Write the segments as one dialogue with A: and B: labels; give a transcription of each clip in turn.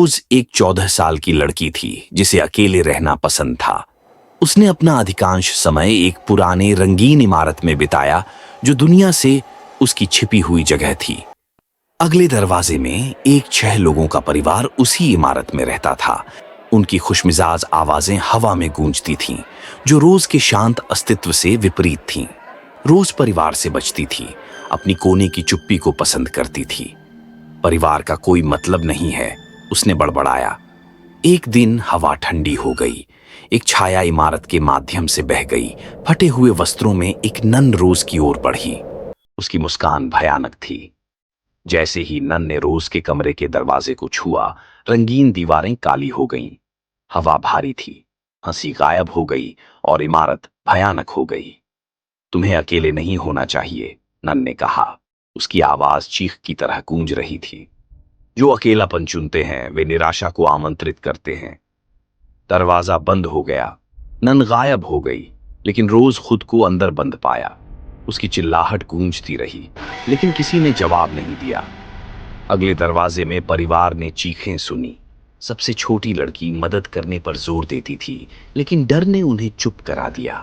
A: रोज एक 14 साल की लड़की थी जिसे अकेले रहना पसंद था। उसने अपना अधिकांश समय एक पुराने रंगीन इमारत में बिताया जो दुनिया से उसकी छिपी हुई जगह थी। अगले दरवाजे में एक 6 लोगों का परिवार उसी इमारत में रहता था। उनकी खुशमिजाज आवाजें हवा में गूंजती थीं, जो रोज के शांत अस्तित्व से विपरीत थीं। रोज परिवार से बचती थी, अपनी कोने की चुप्पी को पसंद करती थी। परिवार का कोई मतलब नहीं है, उसने बड़बड़ाया। एक दिन हवा ठंडी हो गई। एक छाया इमारत के माध्यम से बह गई, फटे हुए वस्त्रों में एक नन रोज की ओर बढ़ी। उसकी मुस्कान भयानक थी। जैसे ही नन ने रोज के कमरे के दरवाजे को छुआ, रंगीन दीवारें काली हो गईं। हवा भारी थी, हंसी गायब हो गई और इमारत भयानक हो गई। तुम्हें अकेले नहीं होना चाहिए, नन ने कहा। उसकी आवाज चीख की तरह गूंज रही थी। जो अकेलापन चुनते हैं वे निराशा को आमंत्रित करते हैं। दरवाजा बंद हो गया। नन गायब हो गई, लेकिन रोज खुद को अंदर बंद पाया। उसकी चिल्लाहट गूंजती रही, लेकिन किसी ने जवाब नहीं दिया। अगले दरवाजे में परिवार ने चीखें सुनी। सबसे छोटी लड़की मदद करने पर जोर देती थी, लेकिन डर ने उन्हें चुप करा दिया।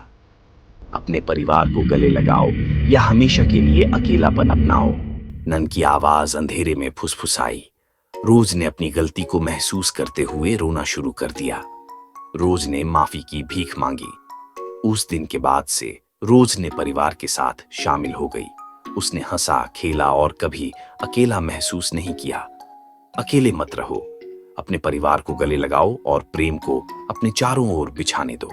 A: अपने परिवार को गले लगाओ या हमेशा के लिए अकेलापन अपनाओ, नन की आवाज अंधेरे में फुसफुसाई। रोज ने अपनी गलती को महसूस करते हुए रोना शुरू कर दिया। रोज ने माफी की भीख मांगी। उस दिन के बाद से रोज ने परिवार के साथ शामिल हो गई। उसने हंसा, खेला और कभी अकेला महसूस नहीं किया। अकेले मत रहो, अपने परिवार को गले लगाओ और प्रेम को अपने चारों ओर बिछाने दो।